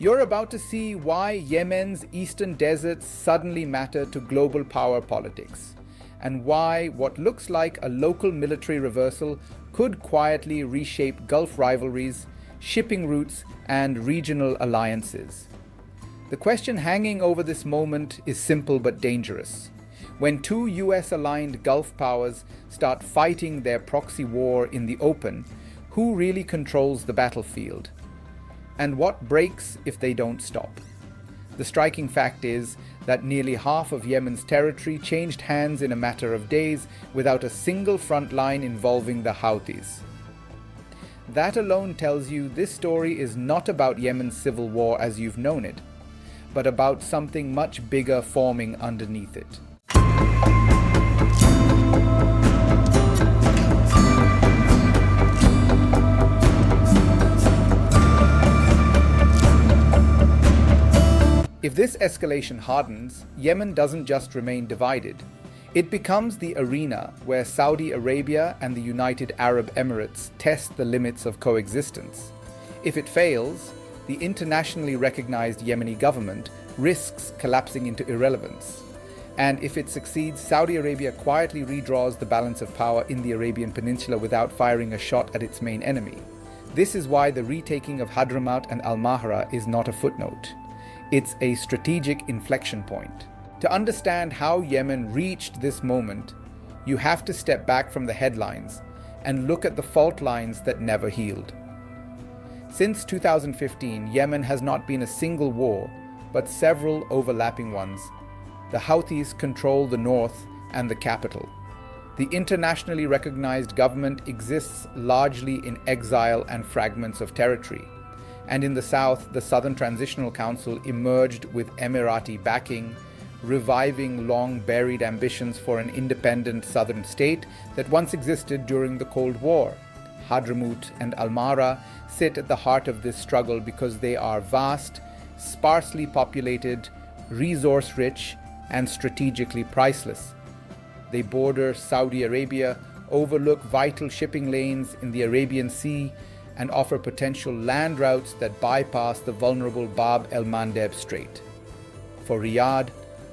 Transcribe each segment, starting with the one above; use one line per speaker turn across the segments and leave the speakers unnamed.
You're about to see why Yemen's eastern deserts suddenly matter to global power politics, and why what looks like a local military reversal could quietly reshape Gulf rivalries, shipping routes, and regional alliances. The question hanging over this moment is simple but dangerous. When two US-aligned Gulf powers start fighting their proxy war in the open, who really controls the battlefield? And what breaks if they don't stop? The striking fact is that nearly half of Yemen's territory changed hands in a matter of days without a single front line involving the Houthis. That alone tells you this story is not about Yemen's civil war as you've known it, but about something much bigger forming underneath it. If this escalation hardens, Yemen doesn't just remain divided. It becomes the arena where Saudi Arabia and the United Arab Emirates test the limits of coexistence. If it fails, the internationally recognized Yemeni government risks collapsing into irrelevance. And if it succeeds, Saudi Arabia quietly redraws the balance of power in the Arabian Peninsula without firing a shot at its main enemy. This is why the retaking of Hadramout and al-Mahra is not a footnote. It's a strategic inflection point. To understand how Yemen reached this moment, you have to step back from the headlines and look at the fault lines that never healed. Since 2015, Yemen has not been a single war, but several overlapping ones. The Houthis control the north and the capital. The internationally recognized government exists largely in exile and fragments of territory. And in the south, the Southern Transitional Council emerged with Emirati backing, reviving long-buried ambitions for an independent southern state that once existed during the Cold War. Hadramout and al-Mahra sit at the heart of this struggle because they are vast, sparsely populated, resource-rich, and strategically priceless. They border Saudi Arabia, overlook vital shipping lanes in the Arabian Sea, and offer potential land routes that bypass the vulnerable Bab el-Mandeb Strait. For Riyadh,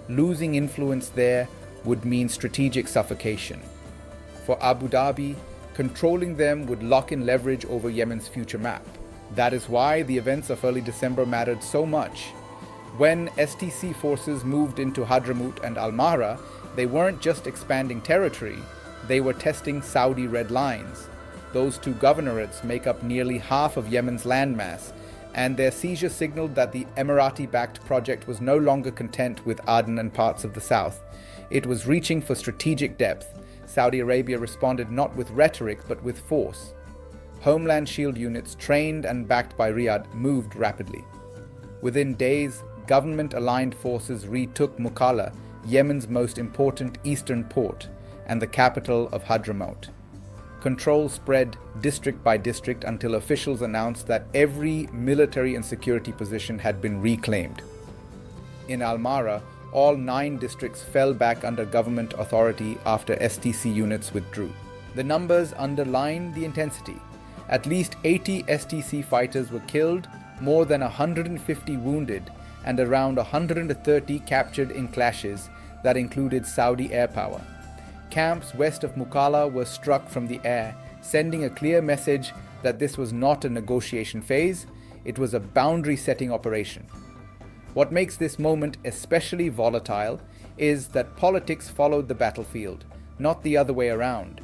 losing influence there would mean strategic suffocation. For Abu Dhabi, controlling them would lock in leverage over Yemen's future map. That is why the events of early December mattered so much. When STC forces moved into Hadramout and al-Mahra, they weren't just expanding territory, they were testing Saudi red lines. Those two governorates make up nearly half of Yemen's landmass, and their seizure signaled that the Emirati-backed project was no longer content with Aden and parts of the south. It was reaching for strategic depth. Saudi Arabia responded not with rhetoric but with force. Homeland Shield units, trained and backed by Riyadh, moved rapidly. Within days, government-aligned forces retook Mukalla, Yemen's most important eastern port, and the capital of Hadramout. Control spread district by district until officials announced that every military and security position had been reclaimed. In al-Mahra, all 9 districts fell back under government authority after STC units withdrew. The numbers underline the intensity. At least 80 STC fighters were killed, more than 150 wounded, and around 130 captured in clashes that included Saudi air power. Camps west of Mukalla were struck from the air, sending a clear message that this was not a negotiation phase, it was a boundary-setting operation. What makes this moment especially volatile is that politics followed the battlefield, not the other way around.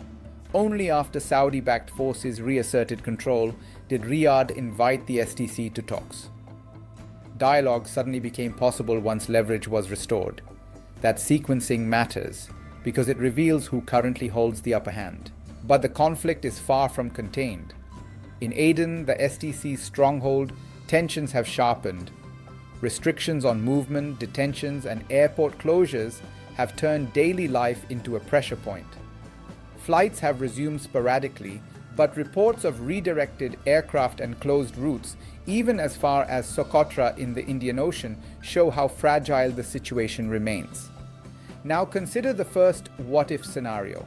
Only after Saudi-backed forces reasserted control did Riyadh invite the STC to talks. Dialogue suddenly became possible once leverage was restored. That sequencing matters, because it reveals who currently holds the upper hand. But the conflict is far from contained. In Aden, the STC's stronghold, tensions have sharpened. Restrictions on movement, detentions, and airport closures have turned daily life into a pressure point. Flights have resumed sporadically, but reports of redirected aircraft and closed routes, even as far as Socotra in the Indian Ocean, show how fragile the situation remains. Now consider the first what-if scenario.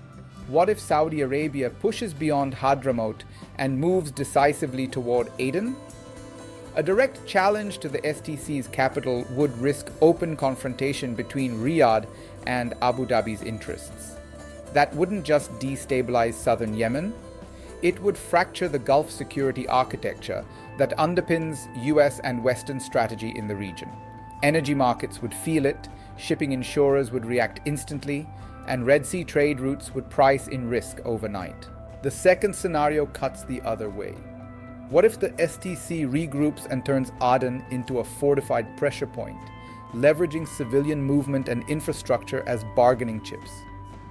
What if Saudi Arabia pushes beyond Hadramout and moves decisively toward Aden? A direct challenge to the STC's capital would risk open confrontation between Riyadh and Abu Dhabi's interests. That wouldn't just destabilize southern Yemen, it would fracture the Gulf security architecture that underpins US and Western strategy in the region. Energy markets would feel it, shipping insurers would react instantly, and Red Sea trade routes would price in risk overnight. The second scenario cuts the other way. What if the STC regroups and turns Aden into a fortified pressure point, leveraging civilian movement and infrastructure as bargaining chips?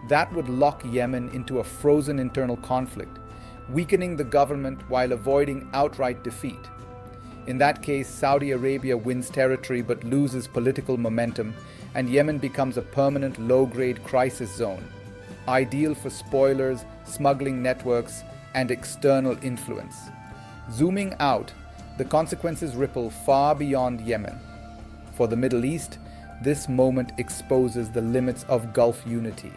That would lock Yemen into a frozen internal conflict, weakening the government while avoiding outright defeat. In that case, Saudi Arabia wins territory but loses political momentum, and Yemen becomes a permanent low-grade crisis zone, ideal for spoilers, smuggling networks, and external influence. Zooming out, the consequences ripple far beyond Yemen. For the Middle East, this moment exposes the limits of Gulf unity.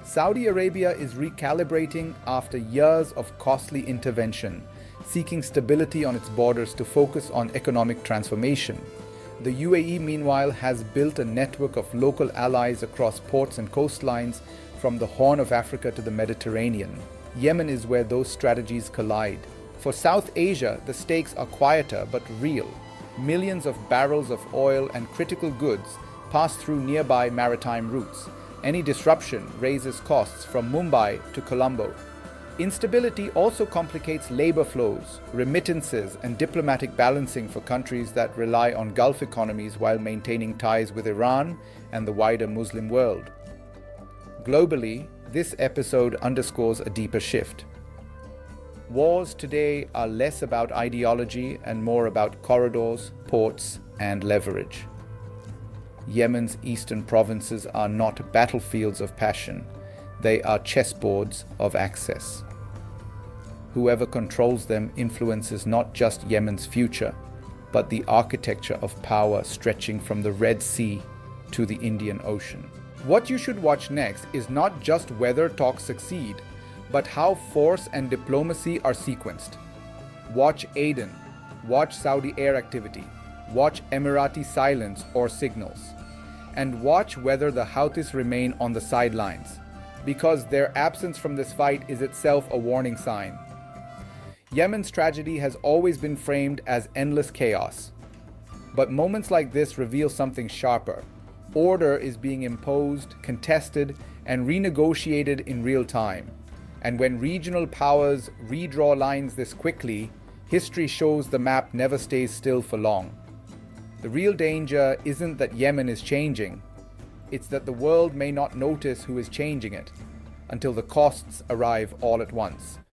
Saudi Arabia is recalibrating after years of costly intervention, seeking stability on its borders to focus on economic transformation. The UAE, meanwhile, has built a network of local allies across ports and coastlines from the Horn of Africa to the Mediterranean. Yemen is where those strategies collide. For South Asia, the stakes are quieter but real. Millions of barrels of oil and critical goods pass through nearby maritime routes. Any disruption raises costs from Mumbai to Colombo. Instability also complicates labor flows, remittances, and diplomatic balancing for countries that rely on Gulf economies while maintaining ties with Iran and the wider Muslim world. Globally, this episode underscores a deeper shift. Wars today are less about ideology and more about corridors, ports, and leverage. Yemen's eastern provinces are not battlefields of passion, they are chessboards of access. Whoever controls them influences not just Yemen's future, but the architecture of power stretching from the Red Sea to the Indian Ocean. What you should watch next is not just whether talks succeed, but how force and diplomacy are sequenced. Watch Aden, watch Saudi air activity, watch Emirati silence or signals, and watch whether the Houthis remain on the sidelines, because their absence from this fight is itself a warning sign. Yemen's tragedy has always been framed as endless chaos, but moments like this reveal something sharper. Order is being imposed, contested, and renegotiated in real time. And when regional powers redraw lines this quickly, history shows the map never stays still for long. The real danger isn't that Yemen is changing, it's that the world may not notice who is changing it, until the costs arrive all at once.